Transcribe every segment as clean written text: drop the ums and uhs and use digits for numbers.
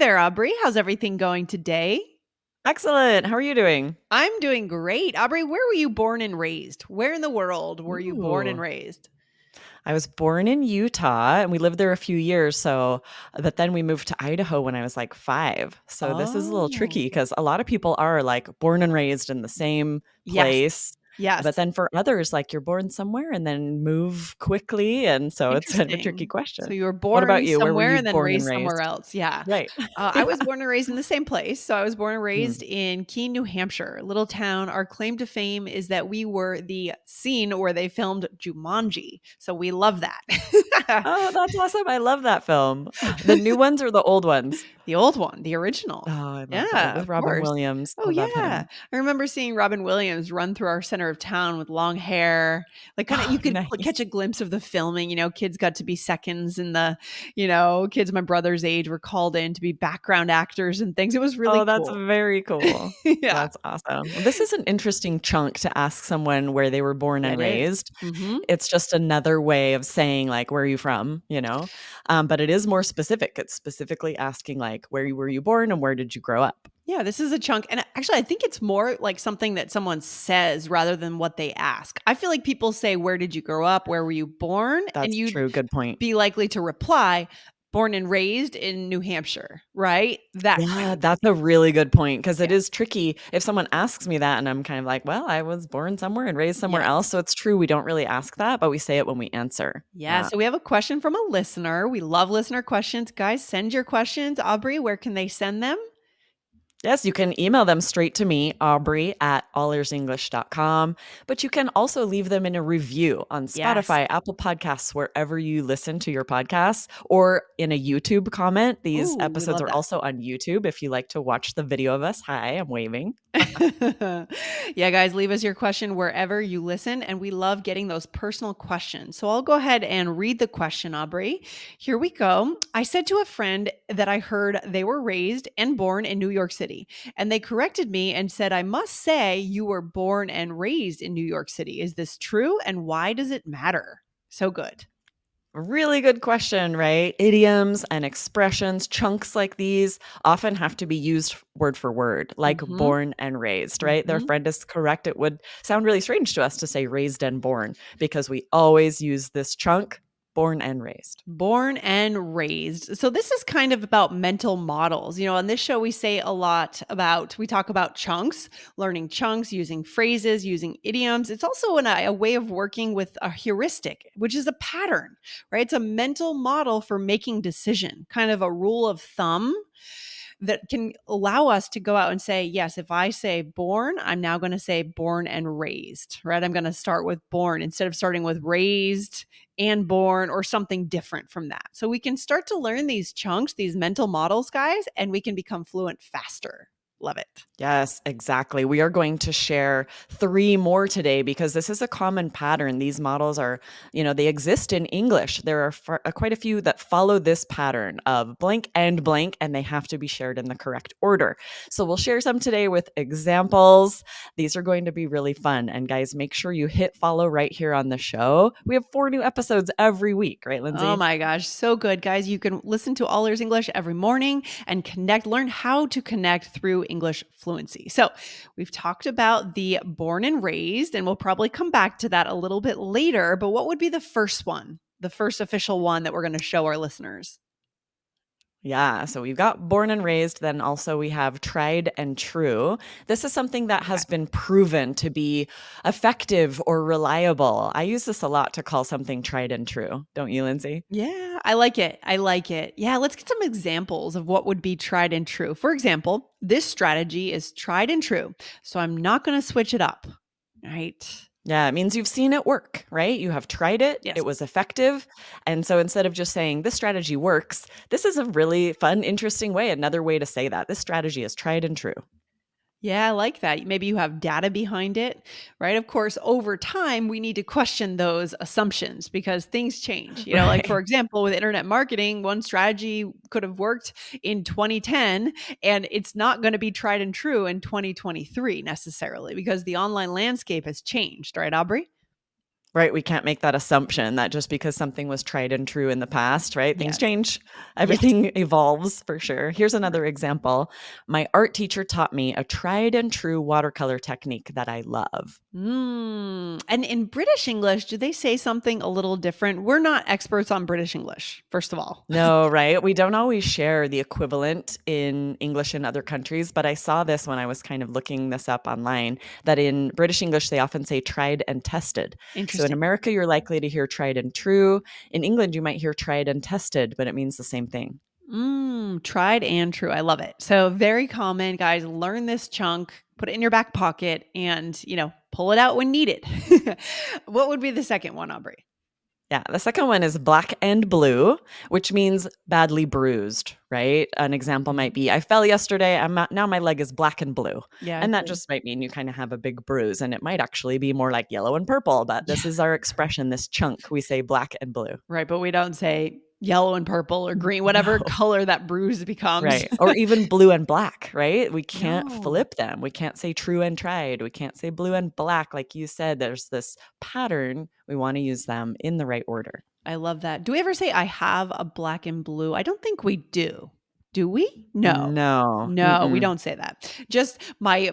there, Aubrey. How's everything going today? Excellent. How are you doing? I'm doing great. Aubrey, where were you born and raised? Where in the world were you born and Ooh. raised? I was born in Utah and we lived there a few years. But then we moved to Idaho when I was like 5. So this is a little tricky Oh, because a lot of people are like born and raised in the same yes. place. But Yes. then for others, like you're born somewhere and then move quickly. And so it's kind of a tricky Interesting. question. So you were What about born you? Where were somewhere you and then born and raised somewhere raised? else. Yeah. Right. I Yeah. was born and raised in the same place. So I was born and Mm. raised in Keene, New Hampshire, a little town. Our claim to fame is that we were the scene where they filmed Jumanji. So we love that. Oh, that's awesome. I love that film. The new ones or the old ones? The old one, the original. Oh, I love that Yeah, with of Robin course. Williams. Oh, I love yeah. him. I remember seeing Robin Williams run through our center of town with long hair. Like, kinda you Oh, could catch nice. a glimpse of the filming, kids got to be seconds and kids my brother's age were called in to be background actors and things. It was Oh, really that's cool. very cool. Yeah. That's awesome. Well, this is an interesting chunk to ask someone where they were born Yeah, and it is. raised. Mhm. It's just another way of saying, like, "Where are you from?" You know? But it is more specific. It's specifically asking, like, were you born and where did you grow up?" Yeah, this is a chunk. And actually, I think it's more like something that someone says rather than what they ask. I feel like people say, "Where did you grow up? Where were you born?" And That's you'd true, good point. be likely to reply, "Born and raised in New Hampshire," right? That kind Yeah, of that's thing. a really good point because Yeah. it is tricky if someone asks me that and I'm kind of like, "Well, I was born somewhere and raised somewhere Yes. else." So it's true, we don't really ask that, but we say it when we answer. Yeah. Yeah. So we have a question from a listener. We love listener questions. Guys, send your questions. Aubrey, where can they send them? Yes, you can email them straight to me, Aubrey at allearsenglish.com. But you can also leave them in a review on Yes. Spotify, Apple Podcasts, wherever you listen to your podcasts, or in a YouTube comment. These Ooh, we episodes love are that. also on YouTube if you like to watch the video of us. Hi, I'm waving. Yeah, guys, leave us your question wherever you listen. And we love getting those personal questions. So I'll go ahead and read the question, Aubrey. Here we go. I said to a friend that I heard they were raised and born in New York City. And they corrected me and said, I must say you were born and raised in New York City. Is this true? And why does it matter? So good. Really good question, right? Idioms and expressions, chunks like these often have to be used word for word, like Hmm. born and raised, right? Their Hmm. friend is correct. It would sound really strange to us to say raised and born because we always use this chunk, born and raised. Born and raised. So this is kind of about mental models. On this show we say a lot about we talk about chunks, learning chunks, using phrases, using idioms. It's also a way of working with a heuristic, which is a pattern, right? It's a mental model for making decision, kind of a rule of thumb that can allow us to go out and say, yes, if I say born, I'm now going to say born and raised, right? I'm going to start with born instead of starting with raised and born or something different from that. So we can start to learn these chunks, these mental models, guys, and we can become fluent faster. Love it. Yes, exactly. We are going to share 3 more today because this is a common pattern. These models are, they exist in English. There are quite a few that follow this pattern of blank and blank, and they have to be shared in the correct order. So we'll share some today with examples. These are going to be really fun. And guys, make sure you hit follow right here on the show. We have 4 new episodes every week, right, Oh Lindsay? my gosh, so good, guys. You can listen to All Ears English every morning and learn how to connect through English fluency. So, we've talked about the born and raised, and we'll probably come back to that a little bit later. But what would be the first one, the first official one that we're going to show our listeners? Yeah, so we've got born and raised, then also we have tried and true. This is something that Okay. has been proven to be effective or reliable. I use this a lot to call something tried and true. Don't you, Lindsay? Yeah, I like it. I like it. Yeah, let's get some examples of what would be tried and true. For example, this strategy is tried and true. So, I'm not going to switch it up, right? Yeah, it means you've seen it work, right? You have tried it, Yes. it was effective. And so instead of just saying this strategy works, this is a really fun, interesting way, another way to say that. This strategy is tried and true. Yeah, I like that. Maybe you have data behind it, right? Of course, over time, we need to question those assumptions because things change. Like for Right. example, with internet marketing, one strategy could have worked in 2010 and it's not going to be tried and true in 2023 necessarily because the online landscape has changed, right, Aubrey? Right, we can't make that assumption that just because something was tried and true in the past, right? Things Yes. change. Yes. Everything evolves for sure. Here's Right. another example. My art teacher taught me a tried and true watercolor technique that I love. And in British English, do they say something a little different? We're not experts on British English, first of all. No, right? We don't always share the equivalent in English in other countries, but I saw this when I was kind of looking this up online that in British English, they often say tried and tested. So in Interesting. America, you're likely to hear tried and true. In England, you might hear tried and tested, but it means the same thing. Tried and true. I love it. So very common, guys. Learn this chunk, put it in your back pocket, and pull it out when needed. What would be the second one, Aubrey? Yeah, the second one is black and blue, which means badly bruised, right? An example might Mhm. be I fell yesterday, now my leg is black and blue. Yeah, I And that feel just might mean you kind of have a big bruise and it might actually be more like yellow and purple, but yeah, this is our expression, this chunk. We say black and blue. right. But we don't say yellow and purple or green, whatever No. color that bruise becomes. Right. Or even blue and black, right? We can't No, flip them. We can't say true and tried. We can't say blue and black. Like you said, there's this pattern. We want to use them in the right order. I love that. Do we ever say I have a black and blue? I don't think we do. Do we? No. No. No, we Mm-mm. don't say that. Just my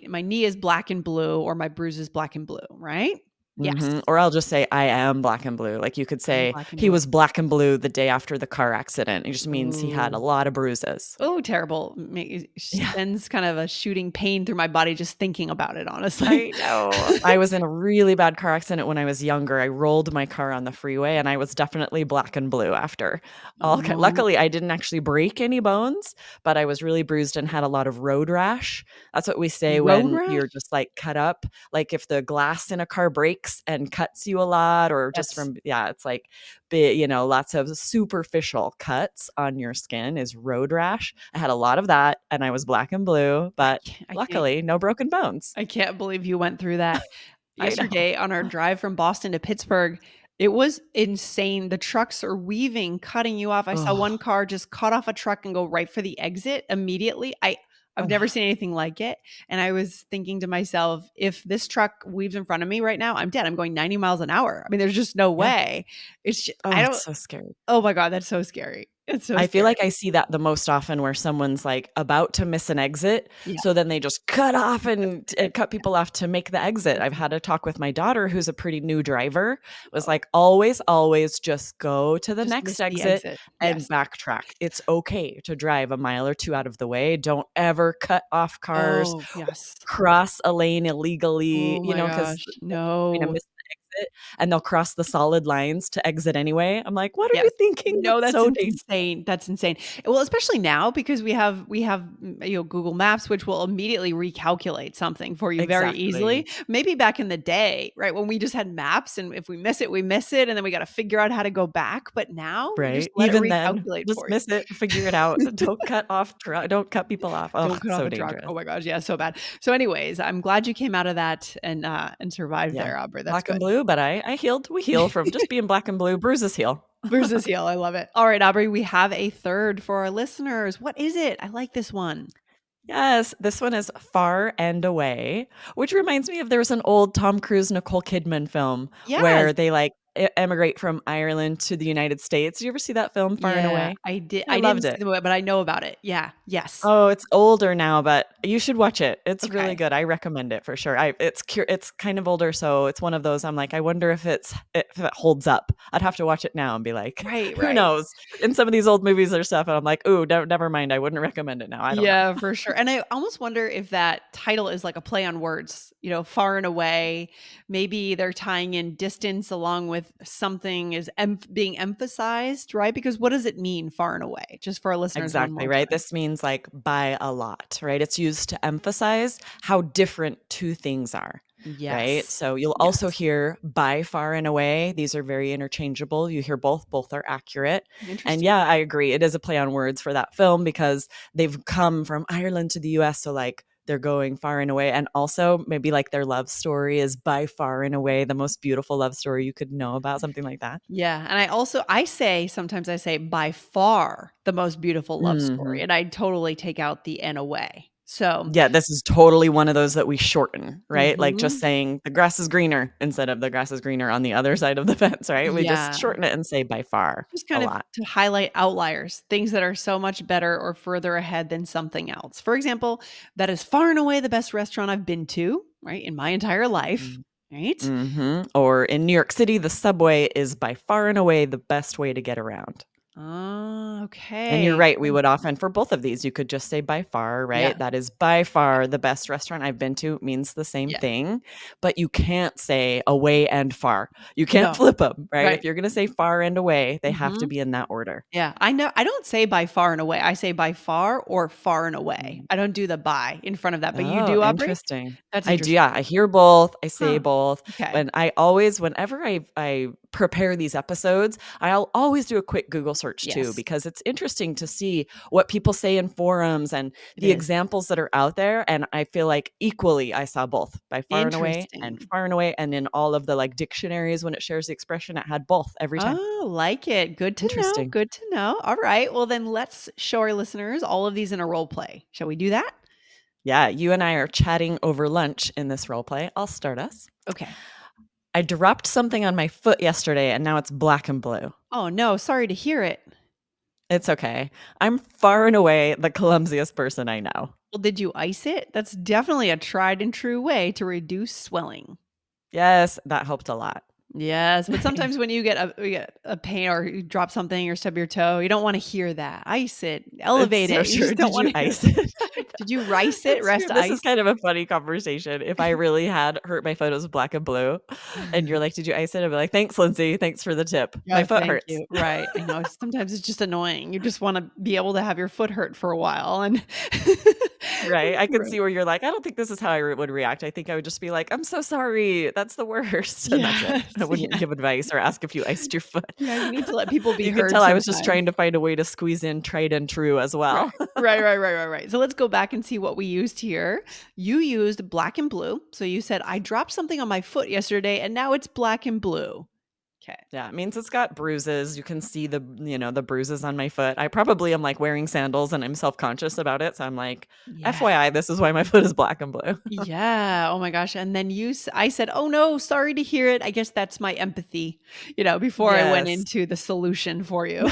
knee is black and blue or my bruise is black and blue, right? Yes. Mhm, or I'll just say, "I am black and blue." Like, you could I'm say, black and "He blue. was black and blue the day after the car accident." It just means he had a Ooh. lot of bruises. Oh, terrible. Yeah, Sends kind of a shooting pain through my body just thinking about it, honestly. I know. I was in a really bad car accident when I was younger. I rolled my car on the freeway, and I was definitely black and blue after. All ki Oh, luckily, I didn't actually break any bones, but I was really bruised and had a lot of road rash. That's what we say road when you're rash? just, like, cut up. Like, if the glass in a car breaks and cuts you a lot or just That's from yeah, it's like lots of superficial cuts on your skin is road rash. I had a lot of that, and I was black and blue, I but can't I can't luckily, no broken bones. I can't believe you went through that. I know. Yesterday on our drive from Boston to Pittsburgh, it was insane. The trucks are weaving, cutting you off. I saw Oh, one car just cut off a truck and go right for the exit immediately. I've never oh, seen anything like it. And I was thinking to myself, if this truck weaves in front of me right now, I'm dead. I'm going 90 miles an hour. I mean, there's just no yeah. way. It's just, Oh, I it's don't, so scary. oh my God, that's so scary. It's so I feel scary. like I see that the most often where someone's, like, about to miss an exit, Yeah. so then they just cut off and cut people off to make the exit. I've had a talk with my daughter who's a pretty new driver, was Oh, like, "Always, always just go to the just next missed the exit exit. and Yes. backtrack. It's okay to drive a mile or 2 out of the way. Don't ever cut off cars Oh, or yes. cross a lane illegally," Oh my 'cause gosh. they're trying to No. miss the exit, and they'll cross the solid lines to exit anyway. I'm like, "What are you Yes. thinking? No, That's that's so dangerous." insane. That's insane. Well, especially now because we have Google Maps, which will immediately recalculate something for you very Exactly. easily. Maybe back in the day, right, when we just had maps and if we miss it, we miss it, and then we gotta figure out how to go back. But now you just Right? let it Even then, recalculate just for you. miss it, figure it out. Don't cut people off. Oh, Don't cut off so a truck. dangerous. Oh my gosh, yeah, so bad. So anyways, I'm glad you came out of that and survived Yeah. there, Aubrey. That's Black and good. blue, but I healed. We heal from just being black and blue. Bruises heal. Versus heal. I love it. All right, Aubrey, we have a third for our listeners. What is it? I like this one. Yes, this one is Far and Away, which reminds me of there was an old Tom Cruise, Nicole Kidman film Yes. where they, like, emigrate from Ireland to the United States. Did you ever see that film, Far and Yeah, Away? I did. I I didn't loved see it. the movie, but I know about it. Yeah. Yes. Oh, it's older now, but you should watch it. It's really Okay. good. I recommend it for sure. It's kind of older, so it's one of those I'm like, I wonder if it holds up. I'd have to watch it now and be like, Right, who right. knows? In some of these old movies or stuff, and I'm like, "Ooh, never mind. I wouldn't recommend it now. I don't know." Yeah, for sure. And I almost wonder if that title is like a play on words, far and away. Maybe they're tying in distance along with something is being emphasized, right? Because what does it mean, far and away? Just for our listeners one Exactly, more right? time. This means, like, by a lot, right? It's used to emphasize how different 2 things are, right? Yes. So you'll also Yes. hear by, far, and away. These are very interchangeable. You hear both are accurate. And Interesting. yeah, I agree. It is a play on words for that film because they've come from Ireland to the US, so, like, they're going far and away, and also maybe, like, their love story is by far and away the most beautiful love story you could know about, something like that. Yeah, and sometimes I say by far the most beautiful love story, Mhm. and I totally take out the "and away." So, Yeah, this is totally one of those that we shorten, right? Like just mhm. saying the grass is greener instead of the grass is greener on the other side of the fence, right? We just Yeah. shorten it and say by far Just a kind of lot. to highlight outliers, things that are so much better or further ahead than something else. For example, that is far and away the best restaurant I've been to, right, in my entire life, Mm. right? Mhm. Or in New York City, the subway is by far and away the best way to get around. Oh, And you're okay. right, we would often for both of these, you could just say by far, Yeah, right? That is by yeah, far the best restaurant I've been to means the same yeah. thing, but you can't say away and far. You can't No, flip them, right? If right. you're gonna say far and away, they have to Mhm. be in that order. Yeah, I know I don't say by far and away, I say by far or far and away. Mm. I don't do the by in front of that, but you Oh, do, Aubrey? interesting. That's I do, interesting. yeah, I hear both, I say Huh, both. okay. When I always whenever I prepare these episodes, I'll always do a quick Google search too, Yes, because it's interesting to see what people say in forums and it the is. examples that are out there, and I feel like equally I saw both, by Interesting. far and away, and in all of the, like, dictionaries when it shares the expression, it had both every time. Oh, like it. Good to know, Interesting. good to know. Alright, well, then let's show our listeners all of these in a role play. Shall we do that? Yeah, you and I are chatting over lunch in this role play. I'll start us. Okay. I dropped something on my foot yesterday, and now it's black and blue. Oh, no, sorry to hear it. It's okay. I'm far and away the clumsiest person I know. Well, did you ice it? That's definitely a tried and true way to reduce swelling. Yes, that helped a lot. Yes, but sometimes when you get a pain or you drop something or stub your toe, you don't wanna hear that. Ice it, It's elevate so it. You true. just don't Did you wanna hear ice that. it? I Did know. you rice it? It's true. Rest This is ice? kind of a funny conversation. If I really had hurt my foot, it was black and blue, and you're like, "Did you ice it?" I'd be like, "Thanks, Lindsay. Thanks for the tip. My Yeah, foot thank hurts." you. Right, I know, sometimes it's just annoying. You just wanna be able to have your foot hurt for a while and Right? I can Right. see where you're like, "I don't think this is how would react." I think I would just be like, "I'm so sorry. That's the worst." And that's it. I Yes, wouldn't yeah. give advice or ask if you iced your foot. Yeah, you need to let people be You could heard tell I was just sometimes. trying to find a way to squeeze in tried and true as Right. well. Right. So let's go back and see what we used here. You used black and blue. So you said, "I dropped something on my foot yesterday and now it's black and blue." Okay. Yeah, it means it's got bruises. You can see the bruises on my foot. I probably am, like, wearing sandals and I'm self-conscious about it, so I'm like, Yeah. "FYI, this is why my foot is black and blue." Yeah. Oh my gosh. And then I said, "Oh no, sorry to hear it." I guess that's my empathy, before I went Yes. into the solution for you.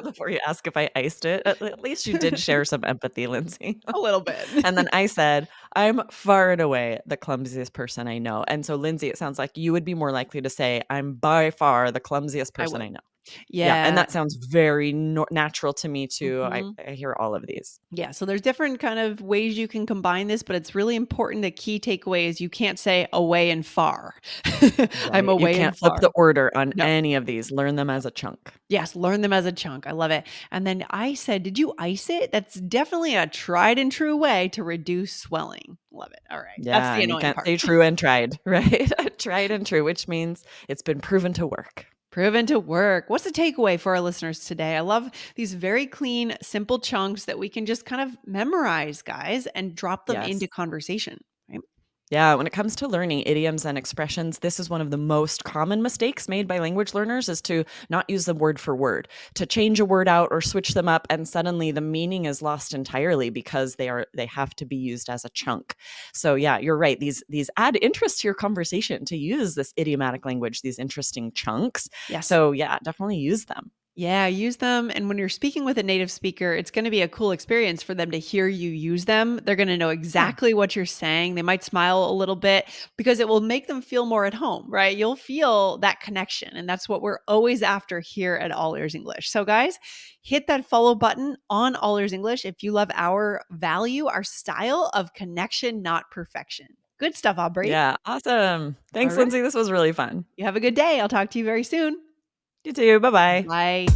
Before you ask if I iced it, at least you did share some empathy, Lindsay. A little bit. And then I said, "I'm far and away the clumsiest person I know." And so, Lindsay, it sounds like you would be more likely to say, "I'm by far the clumsiest I person would. I know." Yeah, and Yeah. that sounds very natural to me too. Mhm. I hear all of these. Yeah, so there's different kind of ways you can combine this, but it's really important. The key takeaway is you can't say away and far. I'm Right, you away and can't flip far. the order on No. any of these, learn them as a chunk. Yes, learn them as a chunk. I love it. And then I said, "Did you ice it?" That's definitely a tried and true way to reduce swelling. Love it. All right. That's Yeah, the and you annoying can't part. say true and tried, right? Tried and true, which means it's been proven to work. Proven to work. What's the takeaway for our listeners today? I love these very clean, simple chunks that we can just kind of memorize, guys, and drop them Yes. into conversation, right? Yeah, when it comes to learning idioms and expressions, this is one of the most common mistakes made by language learners is to not use them word for word, to change a word out or switch them up and suddenly the meaning is lost entirely because they have to be used as a chunk. So yeah, you're right. These add interest to your conversation to use this idiomatic language, these interesting chunks. Yes. So yeah, definitely use them. Yeah, use them. And when you're speaking with a native speaker, it's going to be a cool experience for them to hear you use them. They're going to know Yeah. exactly what you're saying. They might smile a little bit because it will make them feel more at home, right? You'll feel that connection. And that's what we're always after here at All Ears English. So, guys, hit that follow button on All Ears English if you love our value, our style of connection, not perfection. Good stuff, Aubrey. Yeah, awesome. All Thanks, right. Lindsay. This was really fun. You have a good day. I'll talk to you very soon. You too. Bye-bye. Bye.